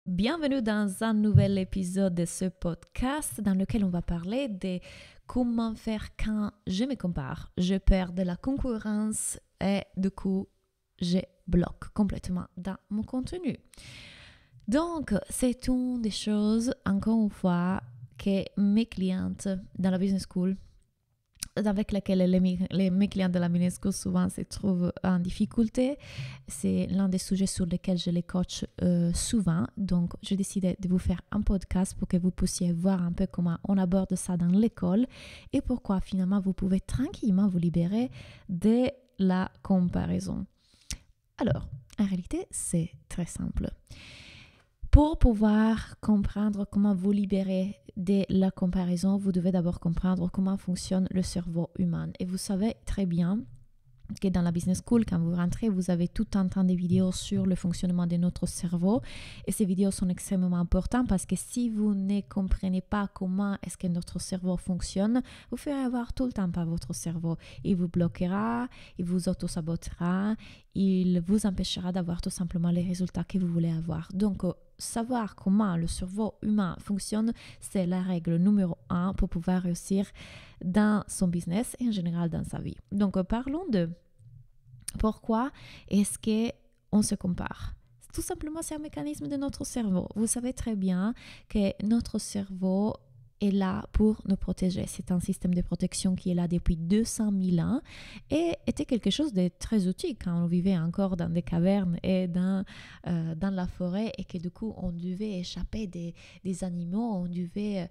Bienvenue dans un nouvel épisode de ce podcast dans lequel on va parler de comment faire quand je me compare, je perds de la concurrence et du coup je bloque complètement dans mon contenu. Donc c'est une des choses, encore une fois, que mes clientes dans la business school avec laquelle mes clients de la Minesco souvent se trouvent en difficulté. C'est l'un des sujets sur lesquels je les coach souvent. Donc, j'ai décidé de vous faire un podcast pour que vous puissiez voir un peu comment on aborde ça dans l'école et pourquoi finalement vous pouvez tranquillement vous libérer de la comparaison. Alors, en réalité, c'est très simple. Pour pouvoir comprendre comment vous libérer de la comparaison, vous devez d'abord comprendre comment fonctionne le cerveau humain. Et vous savez très bien que dans la business school, quand vous rentrez, vous avez tout un tas de vidéos sur le fonctionnement de notre cerveau. Et ces vidéos sont extrêmement importantes parce que si vous ne comprenez pas comment est-ce que notre cerveau fonctionne, vous ferez avoir tout le temps par votre cerveau. Il vous bloquera, il vous auto-sabotera, il vous empêchera d'avoir tout simplement les résultats que vous voulez avoir. Donc, savoir comment le cerveau humain fonctionne, c'est la règle numéro 1 pour pouvoir réussir dans son business et en général dans sa vie. Donc, parlons de pourquoi est-ce qu'on se compare. Tout simplement, c'est un mécanisme de notre cerveau. Vous savez très bien que notre cerveau est là pour nous protéger. C'est un système de protection qui est là depuis 200 000 ans et était quelque chose de très utile quand on vivait encore dans des cavernes et dans la forêt et que du coup on devait échapper des animaux, on devait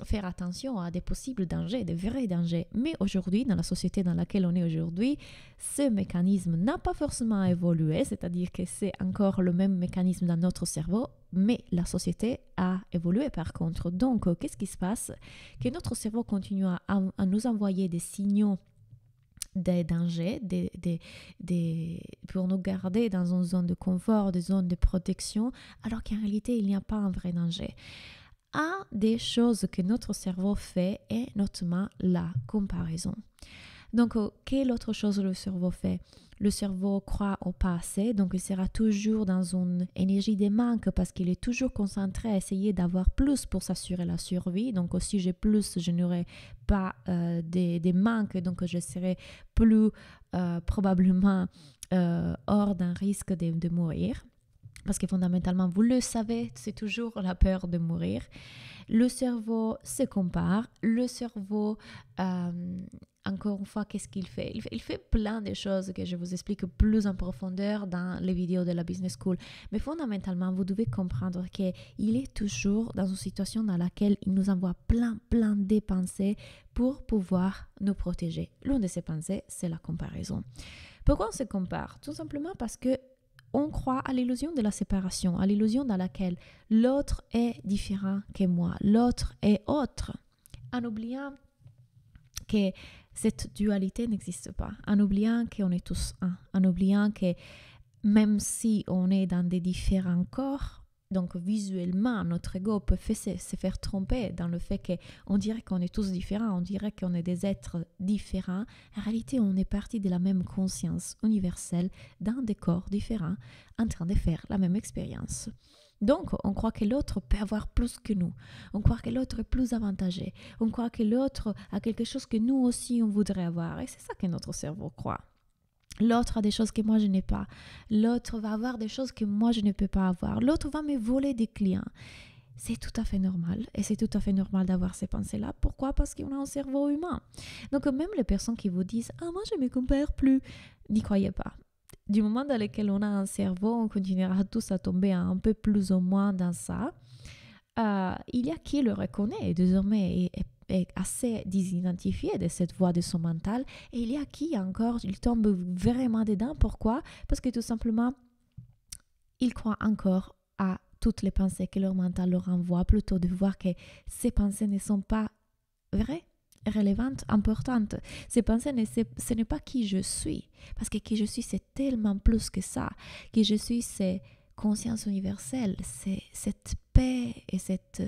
faire attention à des possibles dangers, des vrais dangers. Mais aujourd'hui, dans la société dans laquelle on est aujourd'hui, ce mécanisme n'a pas forcément évolué, c'est-à-dire que c'est encore le même mécanisme dans notre cerveau, mais la société a évolué par contre. Donc, qu'est-ce qui se passe? Que notre cerveau continue à nous envoyer des signaux des dangers, pour nous garder dans une zone de confort, des zones de protection, alors qu'en réalité, il n'y a pas un vrai danger. Un des choses que notre cerveau fait est notamment la comparaison. Donc, quelle autre chose le cerveau fait? Le cerveau croit au passé, donc il sera toujours dans une énergie de manque parce qu'il est toujours concentré à essayer d'avoir plus pour s'assurer la survie. Donc, si j'ai plus, je n'aurai pas des manques, donc je serai plus probablement hors d'un risque de mourir. Parce que fondamentalement, vous le savez, c'est toujours la peur de mourir. Le cerveau se compare. Le cerveau, encore une fois, qu'est-ce qu'il fait? Il fait plein de choses que je vous explique plus en profondeur dans les vidéos de la Business School. Mais fondamentalement, vous devez comprendre qu'il est toujours dans une situation dans laquelle il nous envoie plein de pensées pour pouvoir nous protéger. L'une de ces pensées, c'est la comparaison. Pourquoi on se compare? Tout simplement parce que on croit à l'illusion de la séparation, à l'illusion dans laquelle l'autre est différent que moi, l'autre est autre, en oubliant que cette dualité n'existe pas, en oubliant qu'on est tous un, en oubliant que même si on est dans des différents corps, donc visuellement, notre ego peut se faire tromper dans le fait qu'on dirait qu'on est tous différents, on dirait qu'on est des êtres différents. En réalité, on est parti de la même conscience universelle dans des corps différents en train de faire la même expérience. Donc, on croit que l'autre peut avoir plus que nous. On croit que l'autre est plus avantagé. On croit que l'autre a quelque chose que nous aussi on voudrait avoir. Et c'est ça que notre cerveau croit. L'autre a des choses que moi je n'ai pas. L'autre va avoir des choses que moi je ne peux pas avoir. L'autre va me voler des clients. C'est tout à fait normal. Et c'est tout à fait normal d'avoir ces pensées-là. Pourquoi? Parce qu'on a un cerveau humain. Donc même les personnes qui vous disent « Ah, moi je ne me compare plus », n'y croyez pas. Du moment dans lequel on a un cerveau, on continuera tous à tomber un peu plus ou moins dans ça. Il y a qui le reconnaît désormais est assez désidentifié de cette voix de son mental et il y a qui encore, il tombe vraiment dedans. Pourquoi? Parce que tout simplement, il croit encore à toutes les pensées que leur mental leur envoie plutôt de voir que ces pensées ne sont pas vraies, relevantes, importantes. Ces pensées, ce n'est pas qui je suis. Parce que qui je suis, c'est tellement plus que ça. Qui je suis, c'est conscience universelle, c'est cette paix et cet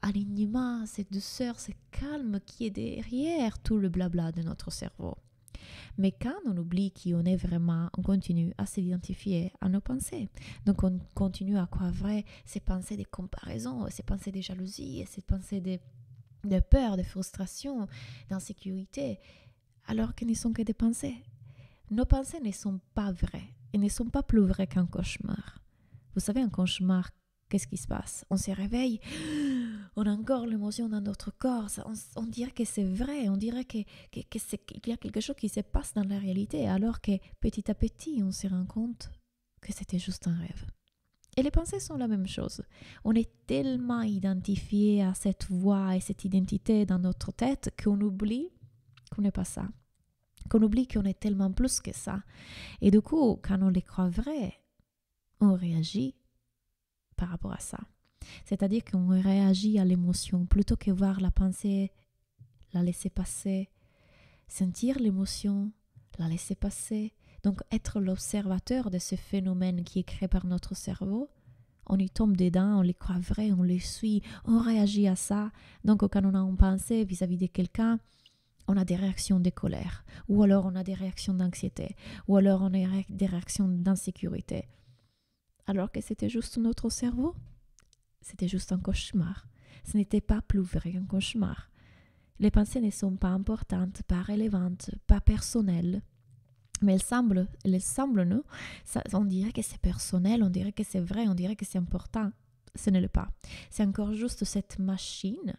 alignement, cette douceur, ce calme qui est derrière tout le blabla de notre cerveau. Mais quand on oublie qui on est vraiment, on continue à s'identifier à nos pensées. Donc on continue à croire vrai ces pensées de comparaison, ces pensées de jalousie, ces pensées de peur, de frustration, d'insécurité, alors qu'elles ne sont que des pensées. Nos pensées ne sont pas vraies. Elles ne sont pas plus vraies qu'un cauchemar. Vous savez, un cauchemar, qu'est-ce qui se passe? On se réveille, on a encore l'émotion dans notre corps, on dirait que c'est vrai, on dirait qu'il y a quelque chose qui se passe dans la réalité, alors que petit à petit, on se rend compte que c'était juste un rêve. Et les pensées sont la même chose. On est tellement identifié à cette voix et cette identité dans notre tête qu'on oublie qu'on n'est pas ça, qu'on oublie qu'on est tellement plus que ça. Et du coup, quand on les croit vraies, on réagit par rapport à ça. C'est-à-dire qu'on réagit à l'émotion plutôt que voir la pensée, la laisser passer, sentir l'émotion, la laisser passer. Donc être l'observateur de ce phénomène qui est créé par notre cerveau, on y tombe dedans, on les croit vrais, on les suit, on réagit à ça. Donc quand on a une pensée vis-à-vis de quelqu'un, on a des réactions de colère, ou alors on a des réactions d'anxiété, ou alors on a des réactions d'insécurité. Alors que c'était juste notre cerveau. C'était juste un cauchemar. Ce n'était pas plus vrai qu'un cauchemar. Les pensées ne sont pas importantes, pas relevantes, pas personnelles. Mais elles semblent, non? On dirait que c'est personnel, on dirait que c'est vrai, on dirait que c'est important. Ce n'est pas. C'est encore juste cette machine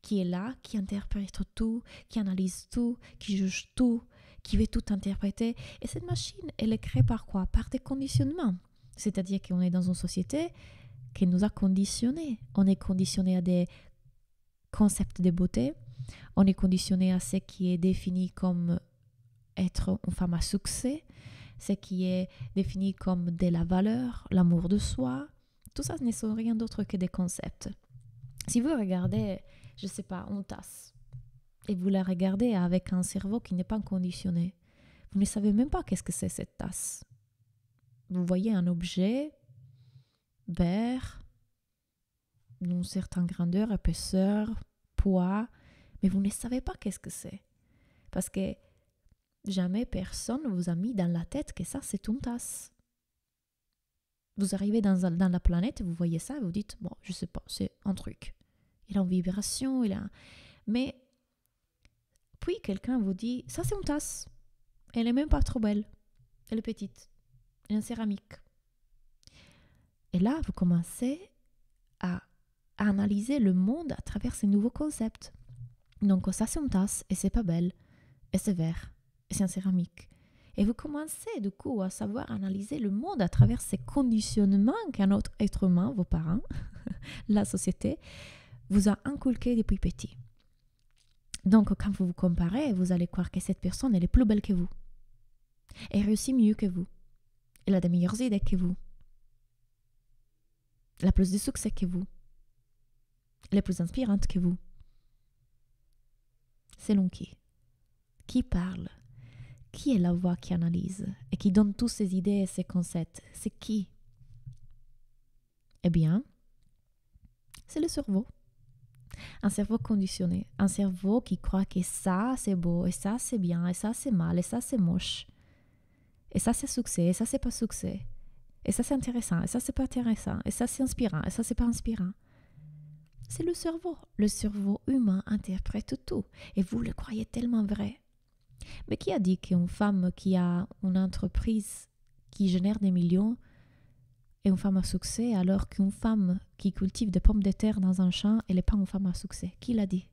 qui est là, qui interprète tout, qui analyse tout, qui juge tout, qui veut tout interpréter. Et cette machine, elle est créée par quoi? Par des conditionnements. C'est-à-dire qu'on est dans une société qui nous a conditionnés. On est conditionné à des concepts de beauté. On est conditionné à ce qui est défini comme être une femme à succès, ce qui est défini comme de la valeur, l'amour de soi. Tout ça ne sont rien d'autre que des concepts. Si vous regardez, je ne sais pas, une tasse, et vous la regardez avec un cerveau qui n'est pas conditionné, vous ne savez même pas qu'est-ce que c'est cette tasse. Vous voyez un objet vert, d'une certaine grandeur, épaisseur, poids, mais vous ne savez pas qu'est-ce que c'est. Parce que jamais personne ne vous a mis dans la tête que ça, c'est une tasse. Vous arrivez dans la planète, vous voyez ça, et vous dites, bon, je sais pas, c'est un truc. Il est en vibration, Mais, puis quelqu'un vous dit, ça c'est une tasse. Elle est même pas trop belle. Elle est petite. Elle est en céramique. Et là, vous commencez à analyser le monde à travers ces nouveaux concepts. Donc ça c'est une tasse, et c'est pas belle, et c'est vert, et c'est en céramique. Et vous commencez du coup à savoir analyser le monde à travers ces conditionnements qu'un autre être humain, vos parents, la société, vous a inculqué depuis petit. Donc quand vous vous comparez, vous allez croire que cette personne elle est plus belle que vous. Elle réussit mieux que vous. Elle a des meilleures idées que vous. Elle a plus de succès que vous. Elle est plus inspirante que vous. Selon qui? Qui parle? Qui est la voix qui analyse et qui donne toutes ces idées et ces concepts? C'est qui? Eh bien, c'est le cerveau. Un cerveau conditionné. Un cerveau qui croit que ça, c'est beau, et ça, c'est bien, et ça, c'est mal, et ça, c'est moche. Et ça, c'est succès, et ça, c'est pas succès. Et ça, c'est intéressant, et ça, c'est pas intéressant. Et ça, c'est inspirant, et ça, c'est pas inspirant. C'est le cerveau. Le cerveau humain interprète tout. Et vous le croyez tellement vrai. Mais qui a dit qu'une femme qui a une entreprise qui génère des millions est une femme à succès, alors qu'une femme qui cultive des pommes de terre dans un champ, elle n'est pas une femme à succès? Qui l'a dit?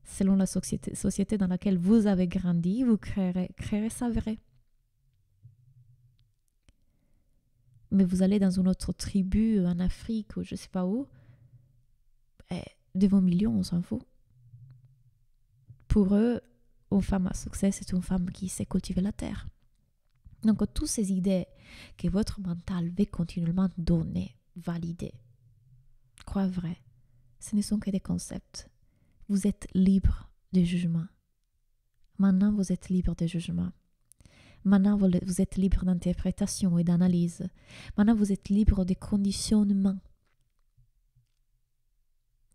Selon la société dans laquelle vous avez grandi, vous créerez ça vrai. Mais vous allez dans une autre tribu en Afrique ou je ne sais pas où, de vos millions, on s'en fout. Pour eux, une femme à succès, c'est une femme qui sait cultiver la terre. Donc, toutes ces idées que votre mental veut continuellement donner, valider, croire vrai, ce ne sont que des concepts. Vous êtes libre de jugement. Maintenant, vous êtes libre de jugement. Maintenant, vous êtes libre d'interprétation et d'analyse. Maintenant, vous êtes libre de conditionnement.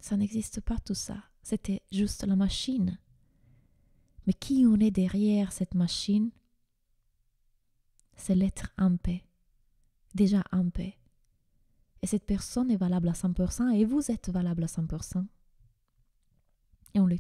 Ça n'existe pas tout ça. C'était juste la machine. Mais qui on est derrière cette machine? C'est l'être en paix, déjà en paix. Et cette personne est valable à 100% et vous êtes valable à 100%. Et on l'est